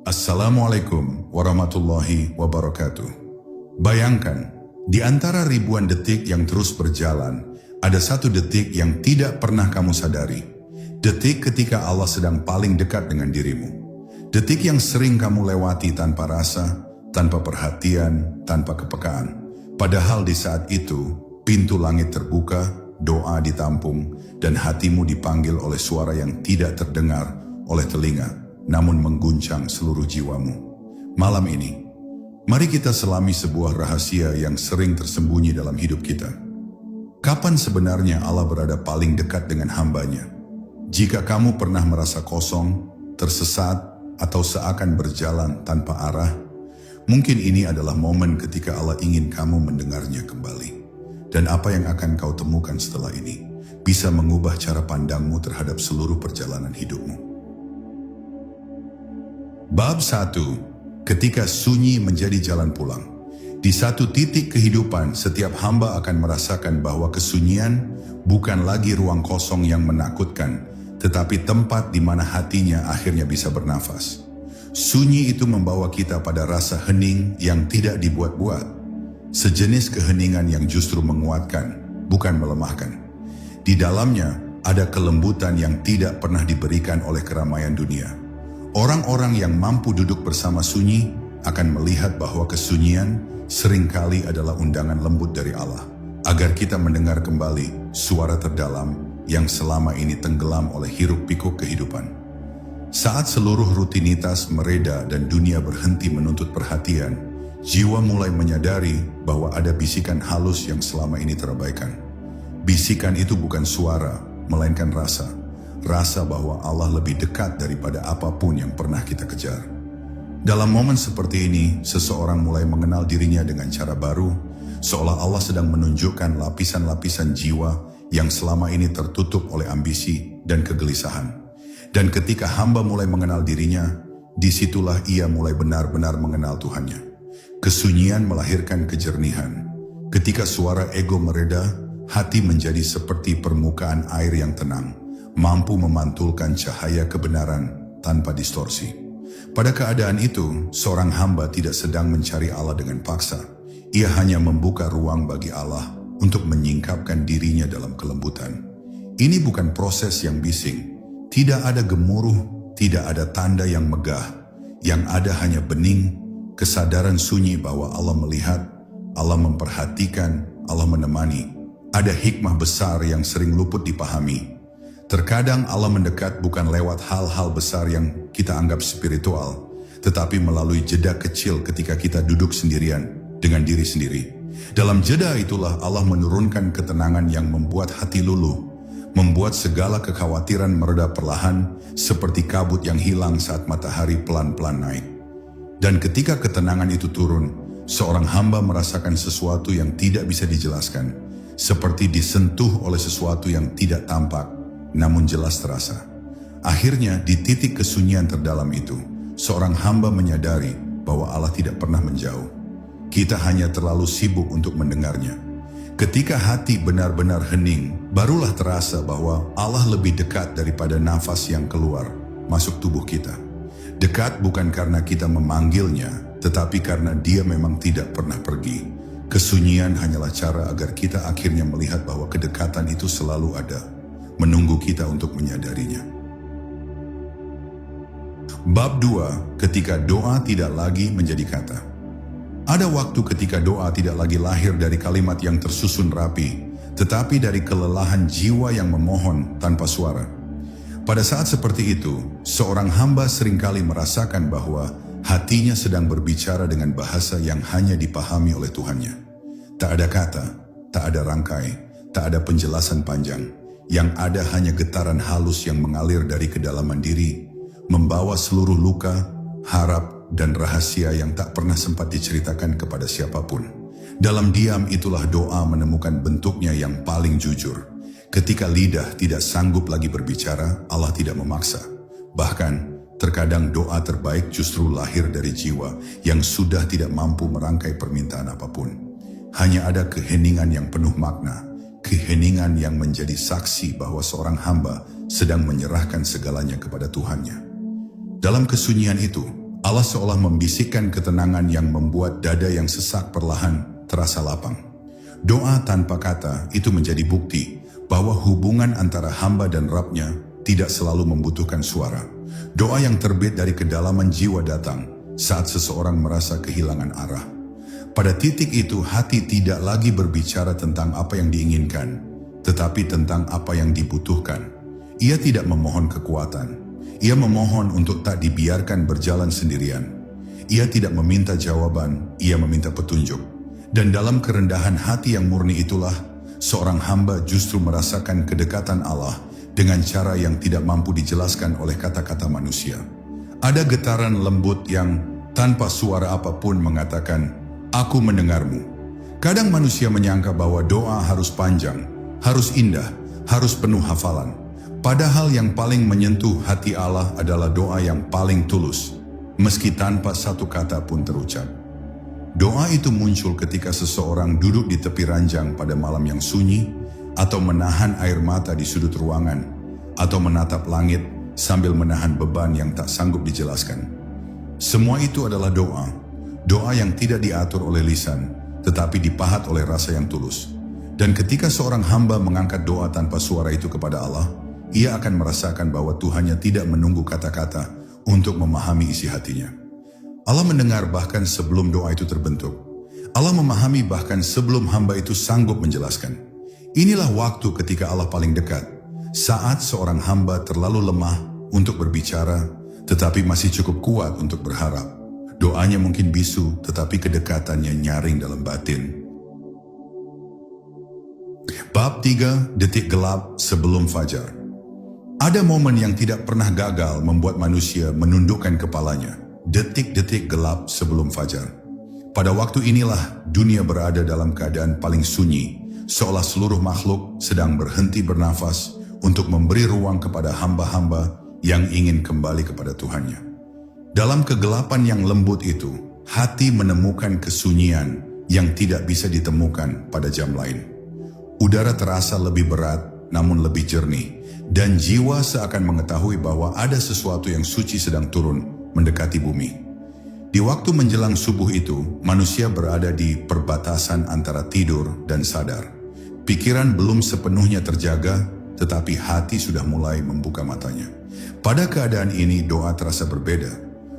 Assalamualaikum warahmatullahi wabarakatuh. Bayangkan, di antara ribuan detik yang terus berjalan, ada satu detik yang tidak pernah kamu sadari. Detik ketika Allah sedang paling dekat dengan dirimu. Detik yang sering kamu lewati tanpa rasa, tanpa perhatian, tanpa kepekaan. Padahal di saat itu, pintu langit terbuka, doa ditampung, dan hatimu dipanggil oleh suara yang tidak terdengar oleh telinga, namun mengguncang seluruh jiwamu. Malam ini, mari kita selami sebuah rahasia yang sering tersembunyi dalam hidup kita. Kapan sebenarnya Allah berada paling dekat dengan hambanya? Jika kamu pernah merasa kosong, tersesat, atau seakan berjalan tanpa arah, mungkin ini adalah momen ketika Allah ingin kamu mendengarnya kembali. Dan apa yang akan kau temukan setelah ini bisa mengubah cara pandangmu terhadap seluruh perjalanan hidupmu. Bab 1. Ketika sunyi menjadi jalan pulang. Di satu titik kehidupan, setiap hamba akan merasakan bahwa kesunyian bukan lagi ruang kosong yang menakutkan, tetapi tempat di mana hatinya akhirnya bisa bernafas. Sunyi itu membawa kita pada rasa hening yang tidak dibuat-buat. Sejenis keheningan yang justru menguatkan, bukan melemahkan. Di dalamnya ada kelembutan yang tidak pernah diberikan oleh keramaian dunia. Orang-orang yang mampu duduk bersama sunyi akan melihat bahwa kesunyian seringkali adalah undangan lembut dari Allah, agar kita mendengar kembali suara terdalam yang selama ini tenggelam oleh hiruk-pikuk kehidupan. Saat seluruh rutinitas mereda dan dunia berhenti menuntut perhatian, jiwa mulai menyadari bahwa ada bisikan halus yang selama ini terabaikan. Bisikan itu bukan suara, melainkan rasa. Rasa bahwa Allah lebih dekat daripada apapun yang pernah kita kejar. Dalam momen seperti ini, seseorang mulai mengenal dirinya dengan cara baru, seolah Allah sedang menunjukkan lapisan-lapisan jiwa yang selama ini tertutup oleh ambisi dan kegelisahan. Dan ketika hamba mulai mengenal dirinya, disitulah ia mulai benar-benar mengenal Tuhannya. Kesunyian melahirkan kejernihan. Ketika suara ego mereda, hati menjadi seperti permukaan air yang tenang, mampu memantulkan cahaya kebenaran tanpa distorsi. Pada keadaan itu, seorang hamba tidak sedang mencari Allah dengan paksa. Ia hanya membuka ruang bagi Allah untuk menyingkapkan dirinya dalam kelembutan. Ini bukan proses yang bising. Tidak ada gemuruh, tidak ada tanda yang megah. Yang ada hanya bening, kesadaran sunyi bahwa Allah melihat, Allah memperhatikan, Allah menemani. Ada hikmah besar yang sering luput dipahami. Terkadang Allah mendekat bukan lewat hal-hal besar yang kita anggap spiritual, tetapi melalui jeda kecil ketika kita duduk sendirian dengan diri sendiri. Dalam jeda itulah Allah menurunkan ketenangan yang membuat hati luluh, membuat segala kekhawatiran mereda perlahan seperti kabut yang hilang saat matahari pelan-pelan naik. Dan ketika ketenangan itu turun, seorang hamba merasakan sesuatu yang tidak bisa dijelaskan, seperti disentuh oleh sesuatu yang tidak tampak, namun jelas terasa. Akhirnya di titik kesunyian terdalam itu, seorang hamba menyadari bahwa Allah tidak pernah menjauh. Kita hanya terlalu sibuk untuk mendengarnya. Ketika hati benar-benar hening, barulah terasa bahwa Allah lebih dekat daripada nafas yang keluar masuk tubuh kita. Dekat bukan karena kita memanggilnya, tetapi karena Dia memang tidak pernah pergi. Kesunyian hanyalah cara agar kita akhirnya melihat bahwa kedekatan itu selalu ada, menunggu kita untuk menyadarinya. Bab 2. Ketika doa tidak lagi menjadi kata. Ada waktu ketika doa tidak lagi lahir dari kalimat yang tersusun rapi, tetapi dari kelelahan jiwa yang memohon tanpa suara. Pada saat seperti itu, seorang hamba seringkali merasakan bahwa hatinya sedang berbicara dengan bahasa yang hanya dipahami oleh Tuhannya. Tak ada kata, tak ada rangkai, tak ada penjelasan panjang. Yang ada hanya getaran halus yang mengalir dari kedalaman diri, membawa seluruh luka, harap, dan rahasia yang tak pernah sempat diceritakan kepada siapapun. Dalam diam itulah doa menemukan bentuknya yang paling jujur. Ketika lidah tidak sanggup lagi berbicara, Allah tidak memaksa. Bahkan, terkadang doa terbaik justru lahir dari jiwa yang sudah tidak mampu merangkai permintaan apapun. Hanya ada keheningan yang penuh makna, keheningan yang menjadi saksi bahwa seorang hamba sedang menyerahkan segalanya kepada Tuhannya. Dalam kesunyian itu, Allah seolah membisikkan ketenangan yang membuat dada yang sesak perlahan terasa lapang. Doa tanpa kata itu menjadi bukti bahwa hubungan antara hamba dan Rabb-Nya tidak selalu membutuhkan suara. Doa yang terbit dari kedalaman jiwa datang saat seseorang merasa kehilangan arah. Pada titik itu hati tidak lagi berbicara tentang apa yang diinginkan, tetapi tentang apa yang dibutuhkan. Ia tidak memohon kekuatan. Ia memohon untuk tak dibiarkan berjalan sendirian. Ia tidak meminta jawaban, ia meminta petunjuk. Dan dalam kerendahan hati yang murni itulah, seorang hamba justru merasakan kedekatan Allah dengan cara yang tidak mampu dijelaskan oleh kata-kata manusia. Ada getaran lembut yang tanpa suara apapun mengatakan, "Aku mendengarmu." Kadang manusia menyangka bahwa doa harus panjang, harus indah, harus penuh hafalan. Padahal yang paling menyentuh hati Allah adalah doa yang paling tulus, meski tanpa satu kata pun terucap. Doa itu muncul ketika seseorang duduk di tepi ranjang pada malam yang sunyi, atau menahan air mata di sudut ruangan, atau menatap langit sambil menahan beban yang tak sanggup dijelaskan. Semua itu adalah doa, doa yang tidak diatur oleh lisan, tetapi dipahat oleh rasa yang tulus. Dan ketika seorang hamba mengangkat doa tanpa suara itu kepada Allah, ia akan merasakan bahwa Tuhannya tidak menunggu kata-kata untuk memahami isi hatinya. Allah mendengar bahkan sebelum doa itu terbentuk. Allah memahami bahkan sebelum hamba itu sanggup menjelaskan. Inilah waktu ketika Allah paling dekat, saat seorang hamba terlalu lemah untuk berbicara, tetapi masih cukup kuat untuk berharap. Doanya mungkin bisu, tetapi kedekatannya nyaring dalam batin. Bab 3, detik gelap sebelum fajar. Ada momen yang tidak pernah gagal membuat manusia menundukkan kepalanya. Detik-detik gelap sebelum fajar. Pada waktu inilah dunia berada dalam keadaan paling sunyi, seolah seluruh makhluk sedang berhenti bernafas untuk memberi ruang kepada hamba-hamba yang ingin kembali kepada Tuhannya. Dalam kegelapan yang lembut itu, hati menemukan kesunyian yang tidak bisa ditemukan pada jam lain. Udara terasa lebih berat namun lebih jernih, dan jiwa seakan mengetahui bahwa ada sesuatu yang suci sedang turun mendekati bumi. Di waktu menjelang subuh itu, manusia berada di perbatasan antara tidur dan sadar. Pikiran belum sepenuhnya terjaga, tetapi hati sudah mulai membuka matanya. Pada keadaan ini doa terasa berbeda,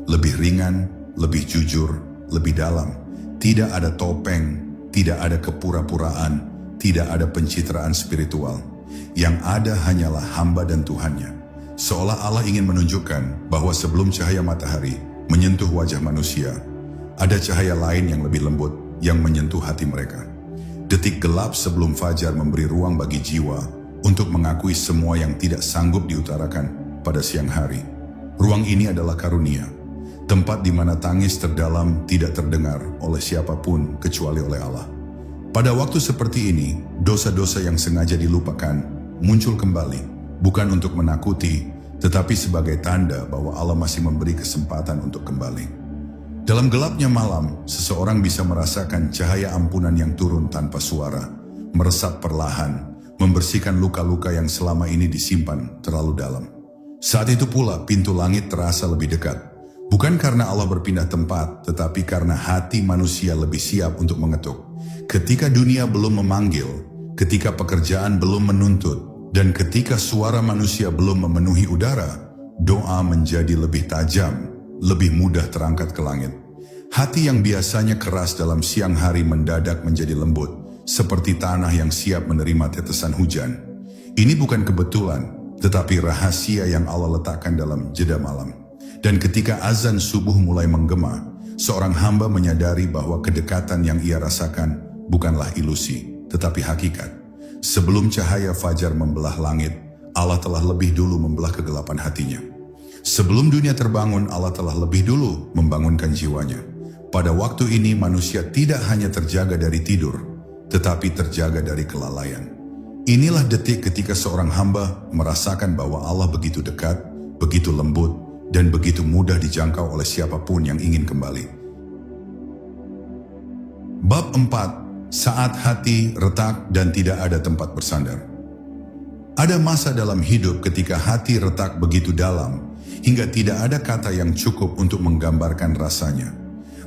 lebih ringan, lebih jujur, lebih dalam. Tidak ada topeng, tidak ada kepura-puraan, tidak ada pencitraan spiritual. Yang ada hanyalah hamba dan Tuhannya. Seolah Allah ingin menunjukkan bahwa sebelum cahaya matahari menyentuh wajah manusia, ada cahaya lain yang lebih lembut yang menyentuh hati mereka. Detik gelap sebelum fajar memberi ruang bagi jiwa untuk mengakui semua yang tidak sanggup diutarakan pada siang hari. Ruang ini adalah karunia, tempat di mana tangis terdalam tidak terdengar oleh siapapun kecuali oleh Allah. Pada waktu seperti ini, dosa-dosa yang sengaja dilupakan muncul kembali, bukan untuk menakuti, tetapi sebagai tanda bahwa Allah masih memberi kesempatan untuk kembali. Dalam gelapnya malam, seseorang bisa merasakan cahaya ampunan yang turun tanpa suara, meresap perlahan, membersihkan luka-luka yang selama ini disimpan terlalu dalam. Saat itu pula pintu langit terasa lebih dekat, bukan karena Allah berpindah tempat, tetapi karena hati manusia lebih siap untuk mengetuk. Ketika dunia belum memanggil, ketika pekerjaan belum menuntut, dan ketika suara manusia belum memenuhi udara, doa menjadi lebih tajam, lebih mudah terangkat ke langit. Hati yang biasanya keras dalam siang hari mendadak menjadi lembut, seperti tanah yang siap menerima tetesan hujan. Ini bukan kebetulan, tetapi rahasia yang Allah letakkan dalam jeda malam. Dan ketika azan subuh mulai menggema, seorang hamba menyadari bahwa kedekatan yang ia rasakan bukanlah ilusi, tetapi hakikat. Sebelum cahaya fajar membelah langit, Allah telah lebih dulu membelah kegelapan hatinya. Sebelum dunia terbangun, Allah telah lebih dulu membangunkan jiwanya. Pada waktu ini manusia tidak hanya terjaga dari tidur, tetapi terjaga dari kelalaian. Inilah detik ketika seorang hamba merasakan bahwa Allah begitu dekat, begitu lembut, dan begitu mudah dijangkau oleh siapapun yang ingin kembali. Bab 4. Saat hati retak dan tidak ada tempat bersandar. Ada masa dalam hidup ketika hati retak begitu dalam, hingga tidak ada kata yang cukup untuk menggambarkan rasanya.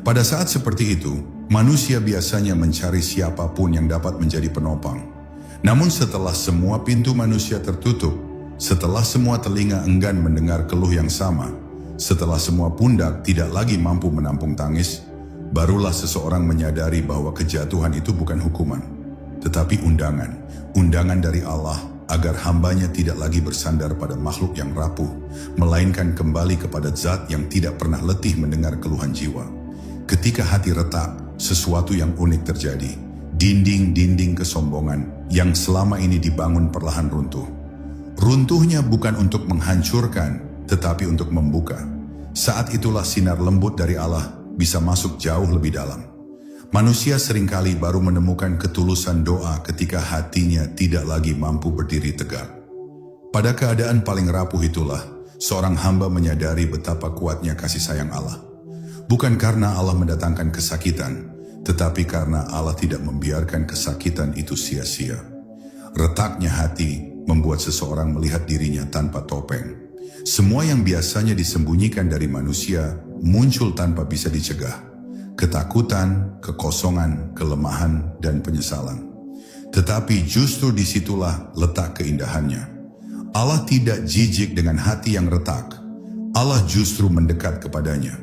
Pada saat seperti itu, manusia biasanya mencari siapapun yang dapat menjadi penopang. Namun setelah semua pintu manusia tertutup, setelah semua telinga enggan mendengar keluh yang sama, setelah semua pundak tidak lagi mampu menampung tangis, barulah seseorang menyadari bahwa kejatuhan itu bukan hukuman, tetapi undangan dari Allah agar hambanya tidak lagi bersandar pada makhluk yang rapuh, melainkan kembali kepada Zat yang tidak pernah letih mendengar keluhan jiwa. Ketika hati retak, sesuatu yang unik terjadi. Dinding-dinding kesombongan yang selama ini dibangun perlahan runtuh. Runtuhnya bukan untuk menghancurkan, tetapi untuk membuka. Saat itulah sinar lembut dari Allah bisa masuk jauh lebih dalam. Manusia seringkali baru menemukan ketulusan doa ketika hatinya tidak lagi mampu berdiri tegak. Pada keadaan paling rapuh itulah, seorang hamba menyadari betapa kuatnya kasih sayang Allah. Bukan karena Allah mendatangkan kesakitan, tetapi karena Allah tidak membiarkan kesakitan itu sia-sia. Retaknya hati membuat seseorang melihat dirinya tanpa topeng. Semua yang biasanya disembunyikan dari manusia muncul tanpa bisa dicegah. Ketakutan, kekosongan, kelemahan, dan penyesalan. Tetapi justru disitulah letak keindahannya. Allah tidak jijik dengan hati yang retak. Allah justru mendekat kepadanya.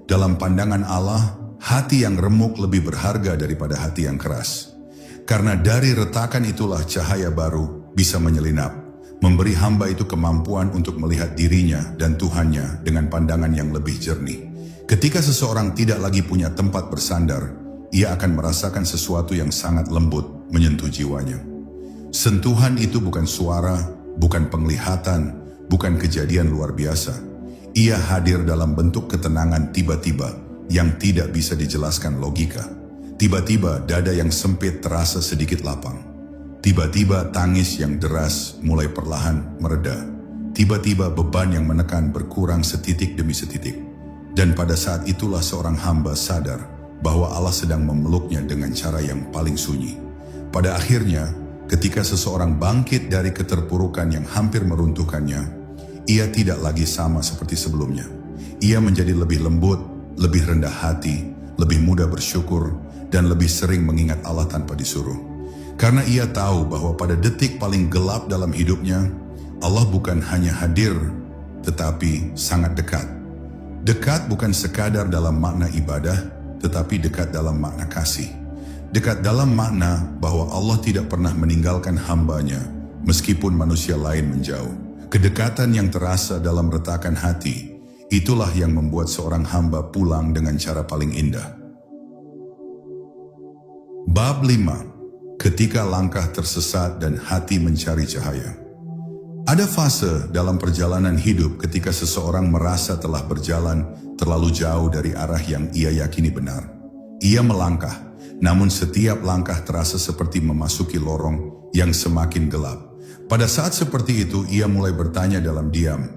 Dalam pandangan Allah, hati yang remuk lebih berharga daripada hati yang keras. Karena dari retakan itulah cahaya baru bisa menyelinap, memberi hamba itu kemampuan untuk melihat dirinya dan Tuhannya dengan pandangan yang lebih jernih. Ketika seseorang tidak lagi punya tempat bersandar, ia akan merasakan sesuatu yang sangat lembut menyentuh jiwanya. Sentuhan itu bukan suara, bukan penglihatan, bukan kejadian luar biasa. Ia hadir dalam bentuk ketenangan tiba-tiba yang tidak bisa dijelaskan logika. Tiba-tiba dada yang sempit terasa sedikit lapang. Tiba-tiba tangis yang deras mulai perlahan mereda. Tiba-tiba beban yang menekan berkurang setitik demi setitik. Dan pada saat itulah seorang hamba sadar bahwa Allah sedang memeluknya dengan cara yang paling sunyi. Pada akhirnya, ketika seseorang bangkit dari keterpurukan yang hampir meruntuhkannya, ia tidak lagi sama seperti sebelumnya. Ia menjadi lebih lembut, lebih rendah hati, lebih mudah bersyukur, dan lebih sering mengingat Allah tanpa disuruh. Karena ia tahu bahwa pada detik paling gelap dalam hidupnya, Allah bukan hanya hadir, tetapi sangat dekat. Dekat bukan sekadar dalam makna ibadah, tetapi dekat dalam makna kasih. Dekat dalam makna bahwa Allah tidak pernah meninggalkan hambanya, meskipun manusia lain menjauh. Kedekatan yang terasa dalam retakan hati, itulah yang membuat seorang hamba pulang dengan cara paling indah. Bab 5. Ketika langkah tersesat dan hati mencari cahaya. Ada fase dalam perjalanan hidup ketika seseorang merasa telah berjalan terlalu jauh dari arah yang ia yakini benar. Ia melangkah, namun setiap langkah terasa seperti memasuki lorong yang semakin gelap. Pada saat seperti itu, ia mulai bertanya dalam diam,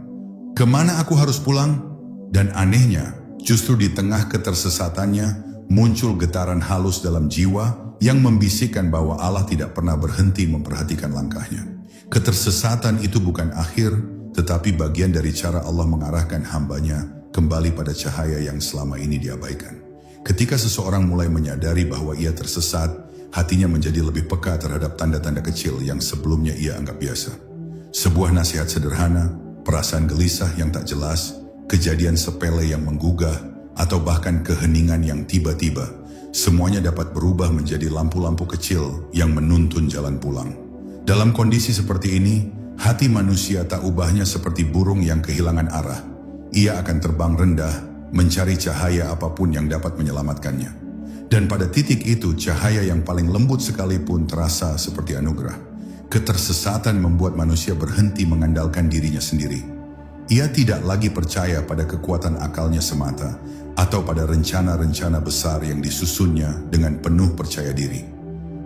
"Kemana aku harus pulang?" Dan anehnya, justru di tengah ketersesatannya, muncul getaran halus dalam jiwa yang membisikkan bahwa Allah tidak pernah berhenti memperhatikan langkahnya. Ketersesatan itu bukan akhir, tetapi bagian dari cara Allah mengarahkan hambanya kembali pada cahaya yang selama ini diabaikan. Ketika seseorang mulai menyadari bahwa ia tersesat, hatinya menjadi lebih peka terhadap tanda-tanda kecil yang sebelumnya ia anggap biasa. Sebuah nasihat sederhana, perasaan gelisah yang tak jelas, kejadian sepele yang menggugah, atau bahkan keheningan yang tiba-tiba, semuanya dapat berubah menjadi lampu-lampu kecil yang menuntun jalan pulang. Dalam kondisi seperti ini, hati manusia tak ubahnya seperti burung yang kehilangan arah. Ia akan terbang rendah, mencari cahaya apapun yang dapat menyelamatkannya. Dan pada titik itu, cahaya yang paling lembut sekalipun terasa seperti anugerah. Ketersesatan membuat manusia berhenti mengandalkan dirinya sendiri. Ia tidak lagi percaya pada kekuatan akalnya semata, atau pada rencana-rencana besar yang disusunnya dengan penuh percaya diri.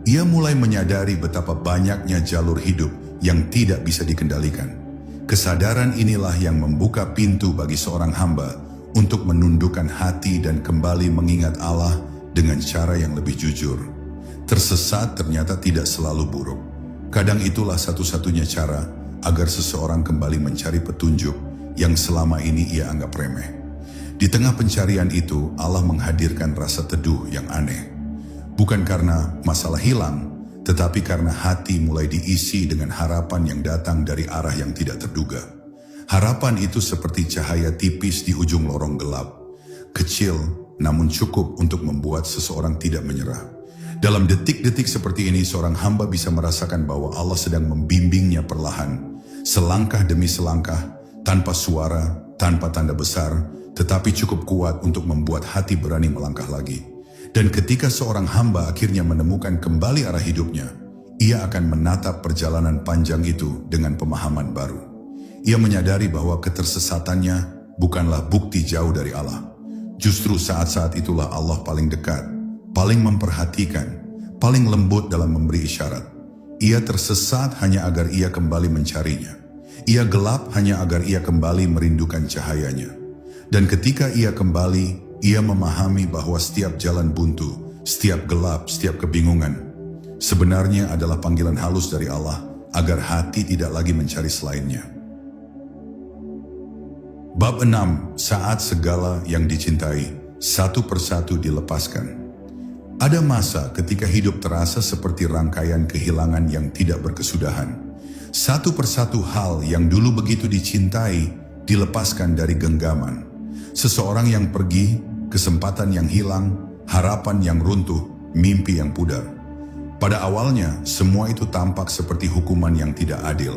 Ia mulai menyadari betapa banyaknya jalur hidup yang tidak bisa dikendalikan. Kesadaran inilah yang membuka pintu bagi seorang hamba untuk menundukkan hati dan kembali mengingat Allah dengan cara yang lebih jujur. Tersesat ternyata tidak selalu buruk. Kadang itulah satu-satunya cara agar seseorang kembali mencari petunjuk yang selama ini ia anggap remeh. Di tengah pencarian itu, Allah menghadirkan rasa teduh yang aneh. Bukan karena masalah hilang, tetapi karena hati mulai diisi dengan harapan yang datang dari arah yang tidak terduga. Harapan itu seperti cahaya tipis di ujung lorong gelap. Kecil, namun cukup untuk membuat seseorang tidak menyerah. Dalam detik-detik seperti ini, seorang hamba bisa merasakan bahwa Allah sedang membimbingnya perlahan, selangkah demi selangkah, tanpa suara, tanpa tanda besar, tetapi cukup kuat untuk membuat hati berani melangkah lagi. Dan ketika seorang hamba akhirnya menemukan kembali arah hidupnya, ia akan menatap perjalanan panjang itu dengan pemahaman baru. Ia menyadari bahwa ketersesatannya bukanlah bukti jauh dari Allah. Justru saat-saat itulah Allah paling dekat, paling memperhatikan, paling lembut dalam memberi isyarat. Ia tersesat hanya agar ia kembali mencarinya. Ia gelap hanya agar ia kembali merindukan cahayanya. Dan ketika ia kembali, ia memahami bahwa setiap jalan buntu, setiap gelap, setiap kebingungan, sebenarnya adalah panggilan halus dari Allah agar hati tidak lagi mencari selainnya. Bab 6. Saat segala yang dicintai satu persatu dilepaskan. Ada masa ketika hidup terasa seperti rangkaian kehilangan yang tidak berkesudahan. Satu persatu hal yang dulu begitu dicintai dilepaskan dari genggaman. Seseorang yang pergi, kesempatan yang hilang, harapan yang runtuh, mimpi yang pudar. Pada awalnya, semua itu tampak seperti hukuman yang tidak adil.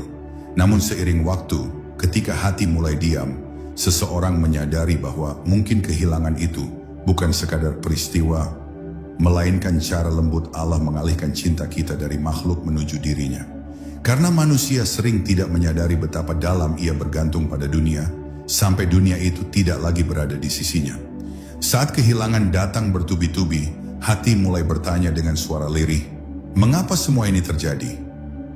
Namun seiring waktu, ketika hati mulai diam, seseorang menyadari bahwa mungkin kehilangan itu bukan sekadar peristiwa, melainkan cara lembut Allah mengalihkan cinta kita dari makhluk menuju dirinya. Karena manusia sering tidak menyadari betapa dalam ia bergantung pada dunia, sampai dunia itu tidak lagi berada di sisinya. Saat kehilangan datang bertubi-tubi, hati mulai bertanya dengan suara lirih, mengapa semua ini terjadi?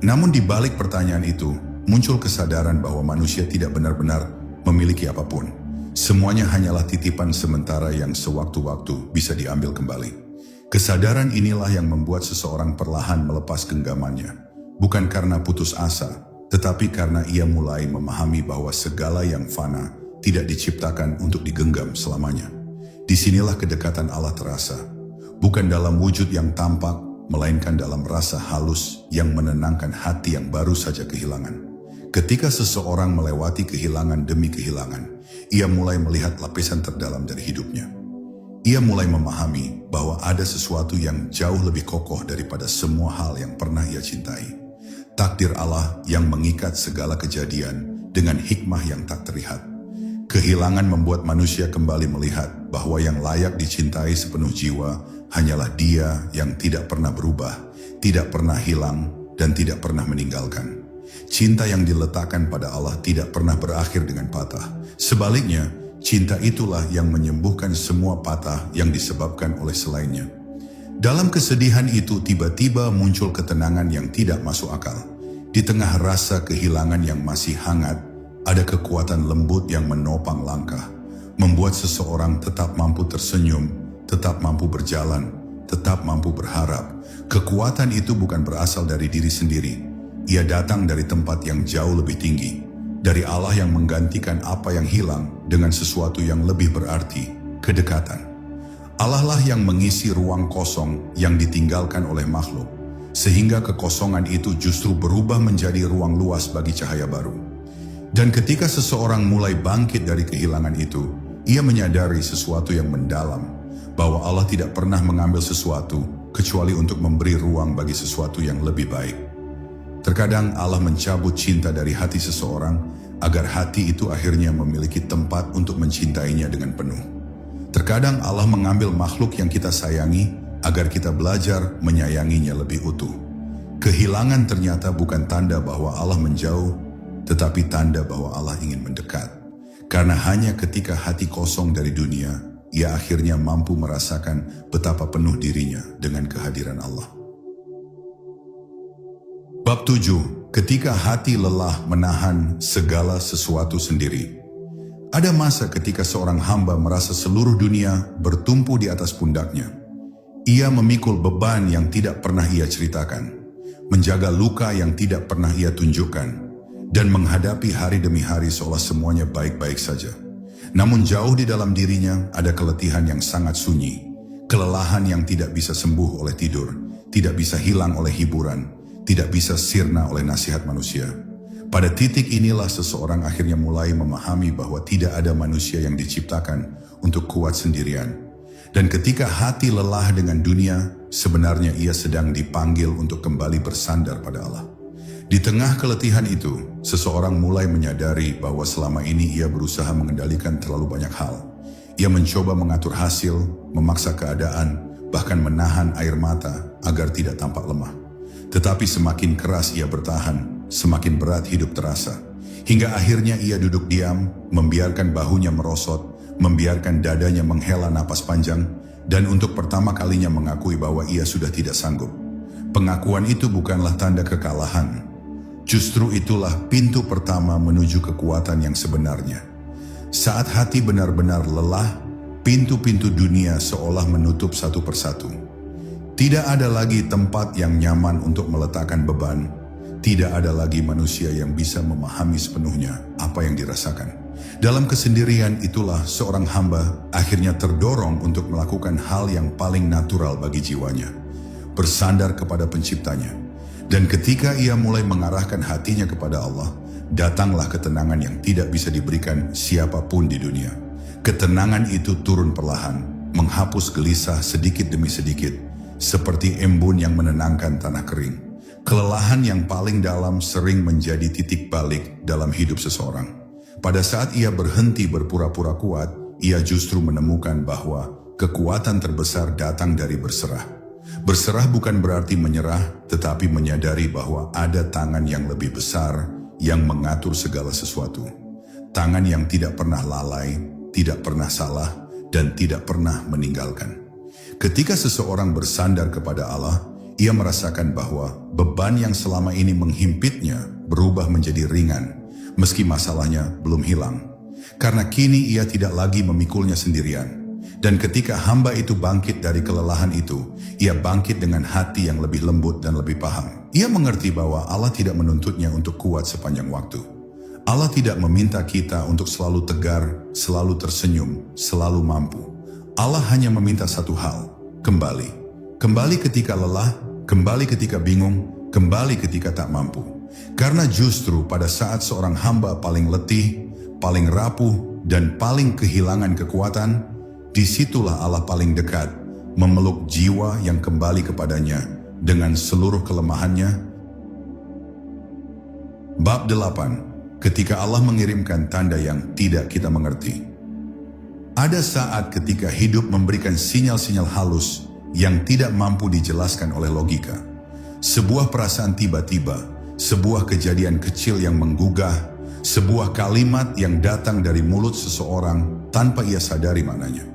Namun di balik pertanyaan itu, muncul kesadaran bahwa manusia tidak benar-benar memiliki apapun. Semuanya hanyalah titipan sementara yang sewaktu-waktu bisa diambil kembali. Kesadaran inilah yang membuat seseorang perlahan melepas genggamannya. Bukan karena putus asa, tetapi karena ia mulai memahami bahwa segala yang fana tidak diciptakan untuk digenggam selamanya. Disinilah kedekatan Allah terasa, bukan dalam wujud yang tampak, melainkan dalam rasa halus yang menenangkan hati yang baru saja kehilangan. Ketika seseorang melewati kehilangan demi kehilangan, ia mulai melihat lapisan terdalam dari hidupnya. Ia mulai memahami bahwa ada sesuatu yang jauh lebih kokoh daripada semua hal yang pernah ia cintai. Takdir Allah yang mengikat segala kejadian dengan hikmah yang tak terlihat. Kehilangan membuat manusia kembali melihat bahwa yang layak dicintai sepenuh jiwa hanyalah Dia yang tidak pernah berubah, tidak pernah hilang, dan tidak pernah meninggalkan. Cinta yang diletakkan pada Allah tidak pernah berakhir dengan patah. Sebaliknya, cinta itulah yang menyembuhkan semua patah yang disebabkan oleh selainnya. Dalam kesedihan itu tiba-tiba muncul ketenangan yang tidak masuk akal. Di tengah rasa kehilangan yang masih hangat, ada kekuatan lembut yang menopang langkah, membuat seseorang tetap mampu tersenyum, tetap mampu berjalan, tetap mampu berharap. Kekuatan itu bukan berasal dari diri sendiri. Ia datang dari tempat yang jauh lebih tinggi, dari Allah yang menggantikan apa yang hilang dengan sesuatu yang lebih berarti, kedekatan. Allah lah yang mengisi ruang kosong yang ditinggalkan oleh makhluk, sehingga kekosongan itu justru berubah menjadi ruang luas bagi cahaya baru. Dan ketika seseorang mulai bangkit dari kehilangan itu, ia menyadari sesuatu yang mendalam, bahwa Allah tidak pernah mengambil sesuatu kecuali untuk memberi ruang bagi sesuatu yang lebih baik. Terkadang Allah mencabut cinta dari hati seseorang agar hati itu akhirnya memiliki tempat untuk mencintainya dengan penuh. Terkadang Allah mengambil makhluk yang kita sayangi agar kita belajar menyayanginya lebih utuh. Kehilangan ternyata bukan tanda bahwa Allah menjauh, tetapi tanda bahwa Allah ingin mendekat. Karena hanya ketika hati kosong dari dunia, ia akhirnya mampu merasakan betapa penuh dirinya dengan kehadiran Allah. Bab 7. Ketika hati lelah menahan segala sesuatu sendiri. Ada masa ketika seorang hamba merasa seluruh dunia bertumpu di atas pundaknya. Ia memikul beban yang tidak pernah ia ceritakan, menjaga luka yang tidak pernah ia tunjukkan, dan menghadapi hari demi hari seolah semuanya baik-baik saja. Namun jauh di dalam dirinya ada keletihan yang sangat sunyi, kelelahan yang tidak bisa sembuh oleh tidur, tidak bisa hilang oleh hiburan, tidak bisa sirna oleh nasihat manusia. Pada titik inilah seseorang akhirnya mulai memahami bahwa tidak ada manusia yang diciptakan untuk kuat sendirian. Dan ketika hati lelah dengan dunia, sebenarnya ia sedang dipanggil untuk kembali bersandar pada Allah. Di tengah keletihan itu, seseorang mulai menyadari bahwa selama ini ia berusaha mengendalikan terlalu banyak hal. Ia mencoba mengatur hasil, memaksa keadaan, bahkan menahan air mata agar tidak tampak lemah. Tetapi semakin keras ia bertahan, semakin berat hidup terasa. Hingga akhirnya ia duduk diam, membiarkan bahunya merosot, membiarkan dadanya menghela napas panjang, dan untuk pertama kalinya mengakui bahwa ia sudah tidak sanggup. Pengakuan itu bukanlah tanda kekalahan. Justru itulah pintu pertama menuju kekuatan yang sebenarnya. Saat hati benar-benar lelah, pintu-pintu dunia seolah menutup satu persatu. Tidak ada lagi tempat yang nyaman untuk meletakkan beban. Tidak ada lagi manusia yang bisa memahami sepenuhnya apa yang dirasakan. Dalam kesendirian itulah seorang hamba akhirnya terdorong untuk melakukan hal yang paling natural bagi jiwanya, bersandar kepada penciptanya. Dan ketika ia mulai mengarahkan hatinya kepada Allah, datanglah ketenangan yang tidak bisa diberikan siapapun di dunia. Ketenangan itu turun perlahan, menghapus gelisah sedikit demi sedikit, seperti embun yang menenangkan tanah kering. Kelelahan yang paling dalam sering menjadi titik balik dalam hidup seseorang. Pada saat ia berhenti berpura-pura kuat, ia justru menemukan bahwa kekuatan terbesar datang dari berserah. Berserah bukan berarti menyerah, tetapi menyadari bahwa ada tangan yang lebih besar yang mengatur segala sesuatu. Tangan yang tidak pernah lalai, tidak pernah salah, dan tidak pernah meninggalkan. Ketika seseorang bersandar kepada Allah, ia merasakan bahwa beban yang selama ini menghimpitnya berubah menjadi ringan, meski masalahnya belum hilang. Karena kini ia tidak lagi memikulnya sendirian. Dan ketika hamba itu bangkit dari kelelahan itu, ia bangkit dengan hati yang lebih lembut dan lebih paham. Ia mengerti bahwa Allah tidak menuntutnya untuk kuat sepanjang waktu. Allah tidak meminta kita untuk selalu tegar, selalu tersenyum, selalu mampu. Allah hanya meminta satu hal, kembali. Kembali ketika lelah, kembali ketika bingung, kembali ketika tak mampu. Karena justru pada saat seorang hamba paling letih, paling rapuh, dan paling kehilangan kekuatan, disitulah Allah paling dekat, memeluk jiwa yang kembali kepadanya dengan seluruh kelemahannya. Bab 8. Ketika Allah mengirimkan tanda yang tidak kita mengerti. Ada saat ketika hidup memberikan sinyal-sinyal halus yang tidak mampu dijelaskan oleh logika. Sebuah perasaan tiba-tiba, sebuah kejadian kecil yang menggugah, sebuah kalimat yang datang dari mulut seseorang tanpa ia sadari maknanya.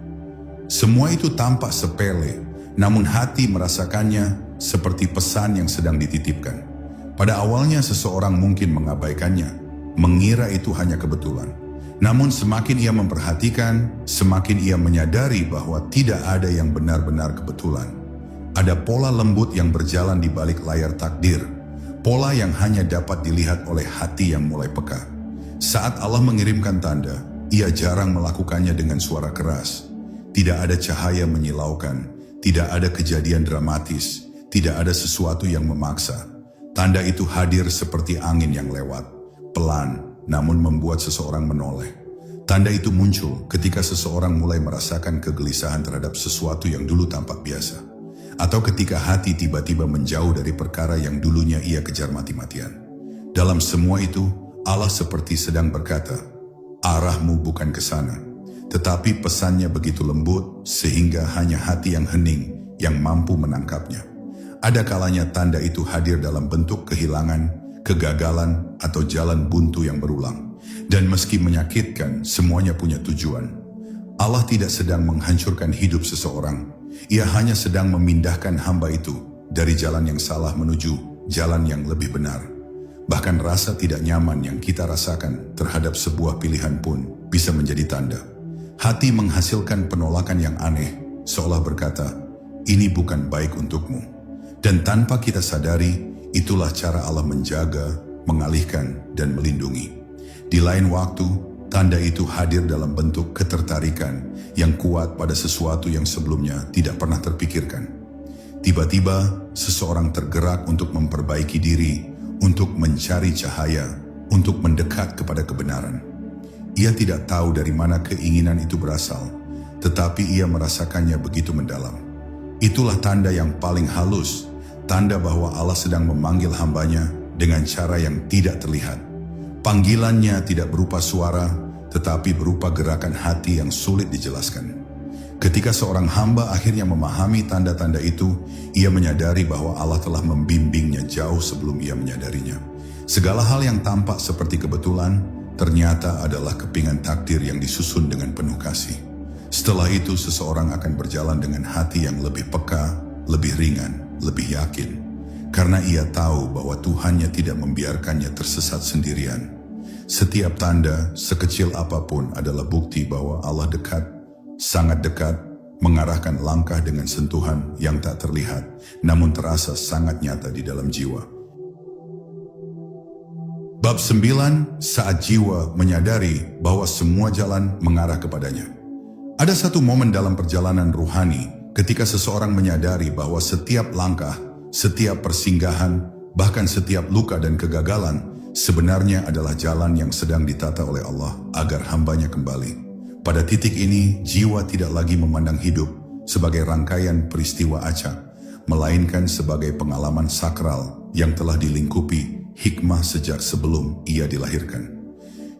Semua itu tampak sepele, namun hati merasakannya seperti pesan yang sedang dititipkan. Pada awalnya seseorang mungkin mengabaikannya, mengira itu hanya kebetulan. Namun semakin ia memperhatikan, semakin ia menyadari bahwa tidak ada yang benar-benar kebetulan. Ada pola lembut yang berjalan di balik layar takdir, pola yang hanya dapat dilihat oleh hati yang mulai peka. Saat Allah mengirimkan tanda, ia jarang melakukannya dengan suara keras. Tidak ada cahaya menyilaukan, tidak ada kejadian dramatis, tidak ada sesuatu yang memaksa. Tanda itu hadir seperti angin yang lewat, pelan, namun membuat seseorang menoleh. Tanda itu muncul ketika seseorang mulai merasakan kegelisahan terhadap sesuatu yang dulu tampak biasa. Atau ketika hati tiba-tiba menjauh dari perkara yang dulunya ia kejar mati-matian. Dalam semua itu, Allah seperti sedang berkata, arahmu bukan ke sana. Tetapi pesannya begitu lembut sehingga hanya hati yang hening yang mampu menangkapnya. Ada kalanya tanda itu hadir dalam bentuk kehilangan, kegagalan, atau jalan buntu yang berulang. Dan meski menyakitkan, semuanya punya tujuan. Allah tidak sedang menghancurkan hidup seseorang. Ia hanya sedang memindahkan hamba itu dari jalan yang salah menuju jalan yang lebih benar. Bahkan rasa tidak nyaman yang kita rasakan terhadap sebuah pilihan pun bisa menjadi tanda. Hati menghasilkan penolakan yang aneh, seolah berkata, ini bukan baik untukmu. Dan tanpa kita sadari, itulah cara Allah menjaga, mengalihkan, dan melindungi. Di lain waktu, tanda itu hadir dalam bentuk ketertarikan yang kuat pada sesuatu yang sebelumnya tidak pernah terpikirkan. Tiba-tiba, seseorang tergerak untuk memperbaiki diri, untuk mencari cahaya, untuk mendekat kepada kebenaran. Ia tidak tahu dari mana keinginan itu berasal, tetapi ia merasakannya begitu mendalam. Itulah tanda yang paling halus, tanda bahwa Allah sedang memanggil hambanya dengan cara yang tidak terlihat. Panggilannya tidak berupa suara, tetapi berupa gerakan hati yang sulit dijelaskan. Ketika seorang hamba akhirnya memahami tanda-tanda itu, ia menyadari bahwa Allah telah membimbingnya jauh sebelum ia menyadarinya. Segala hal yang tampak seperti kebetulan, ternyata adalah kepingan takdir yang disusun dengan penuh kasih. Setelah itu, seseorang akan berjalan dengan hati yang lebih peka, lebih ringan, lebih yakin. Karena ia tahu bahwa Tuhannya tidak membiarkannya tersesat sendirian. Setiap tanda, sekecil apapun, adalah bukti bahwa Allah dekat, sangat dekat, mengarahkan langkah dengan sentuhan yang tak terlihat, namun terasa sangat nyata di dalam jiwa. Bab 9, saat jiwa menyadari bahwa semua jalan mengarah kepadanya. Ada satu momen dalam perjalanan ruhani ketika seseorang menyadari bahwa setiap langkah, setiap persinggahan, bahkan setiap luka dan kegagalan sebenarnya adalah jalan yang sedang ditata oleh Allah agar hambanya kembali. Pada titik ini, jiwa tidak lagi memandang hidup sebagai rangkaian peristiwa acak, melainkan sebagai pengalaman sakral yang telah dilingkupi hikmah sejak sebelum ia dilahirkan.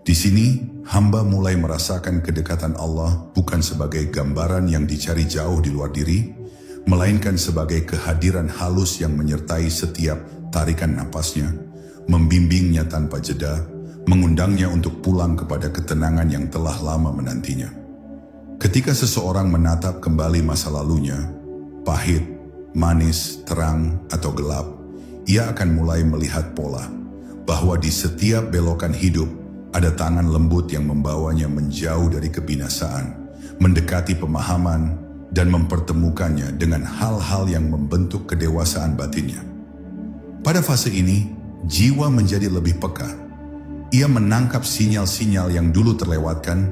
Di sini, hamba mulai merasakan kedekatan Allah bukan sebagai gambaran yang dicari jauh di luar diri, melainkan sebagai kehadiran halus yang menyertai setiap tarikan napasnya, membimbingnya tanpa jeda, mengundangnya untuk pulang kepada ketenangan yang telah lama menantinya. Ketika seseorang menatap kembali masa lalunya, pahit, manis, terang, atau gelap, ia akan mulai melihat pola, bahwa di setiap belokan hidup ada tangan lembut yang membawanya menjauh dari kebinasaan, mendekati pemahaman, dan mempertemukannya dengan hal-hal yang membentuk kedewasaan batinnya. Pada fase ini, jiwa menjadi lebih peka. Ia menangkap sinyal-sinyal yang dulu terlewatkan.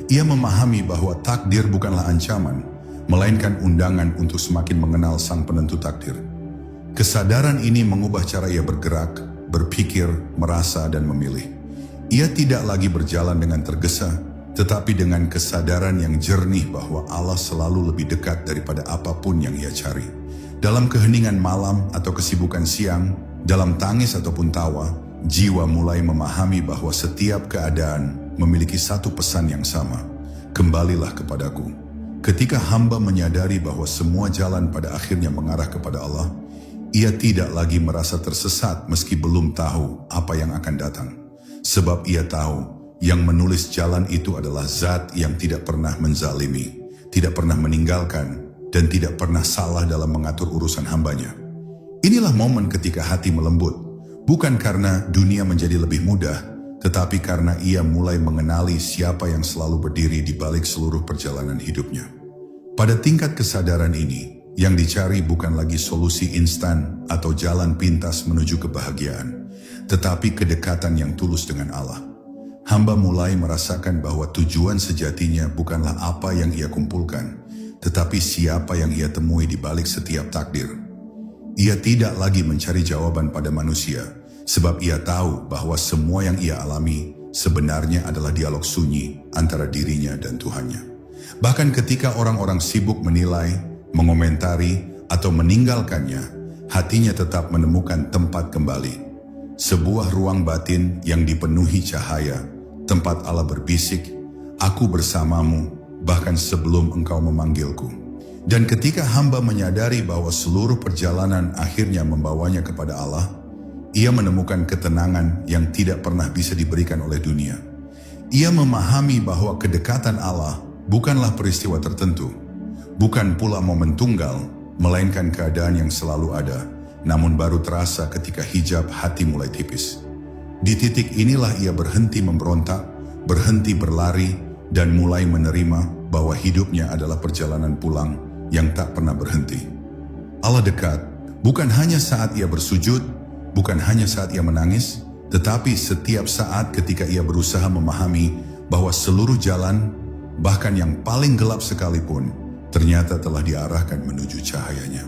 Ia memahami bahwa takdir bukanlah ancaman, melainkan undangan untuk semakin mengenal sang penentu takdir. Kesadaran ini mengubah cara ia bergerak, berpikir, merasa, dan memilih. Ia tidak lagi berjalan dengan tergesa, tetapi dengan kesadaran yang jernih bahwa Allah selalu lebih dekat daripada apapun yang ia cari. Dalam keheningan malam atau kesibukan siang, dalam tangis ataupun tawa, jiwa mulai memahami bahwa setiap keadaan memiliki satu pesan yang sama. Kembalilah kepadaku. Ketika hamba menyadari bahwa semua jalan pada akhirnya mengarah kepada Allah, ia tidak lagi merasa tersesat meski belum tahu apa yang akan datang. Sebab ia tahu yang menulis jalan itu adalah Zat yang tidak pernah menzalimi, tidak pernah meninggalkan, dan tidak pernah salah dalam mengatur urusan hambanya. Inilah momen ketika hati melembut, bukan karena dunia menjadi lebih mudah, tetapi karena ia mulai mengenali siapa yang selalu berdiri di balik seluruh perjalanan hidupnya. Pada tingkat kesadaran ini, yang dicari bukan lagi solusi instan atau jalan pintas menuju kebahagiaan, tetapi kedekatan yang tulus dengan Allah. Hamba mulai merasakan bahwa tujuan sejatinya bukanlah apa yang ia kumpulkan, tetapi siapa yang ia temui di balik setiap takdir. Ia tidak lagi mencari jawaban pada manusia, sebab ia tahu bahwa semua yang ia alami sebenarnya adalah dialog sunyi antara dirinya dan Tuhannya. Bahkan ketika orang-orang sibuk menilai, mengomentari, atau meninggalkannya, hatinya tetap menemukan tempat kembali. Sebuah ruang batin yang dipenuhi cahaya, tempat Allah berbisik, "Aku bersamamu, bahkan sebelum engkau memanggilku." Dan ketika hamba menyadari bahwa seluruh perjalanan akhirnya membawanya kepada Allah, ia menemukan ketenangan yang tidak pernah bisa diberikan oleh dunia. Ia memahami bahwa kedekatan Allah bukanlah peristiwa tertentu, bukan pula momen tunggal, melainkan keadaan yang selalu ada, namun baru terasa ketika hijab hati mulai tipis. Di titik inilah ia berhenti memberontak, berhenti berlari, dan mulai menerima bahwa hidupnya adalah perjalanan pulang yang tak pernah berhenti. Allah dekat, bukan hanya saat ia bersujud, bukan hanya saat ia menangis, Tetapi setiap saat ketika ia berusaha memahami bahwa seluruh jalan, bahkan yang paling gelap sekalipun, ternyata telah diarahkan menuju cahayanya.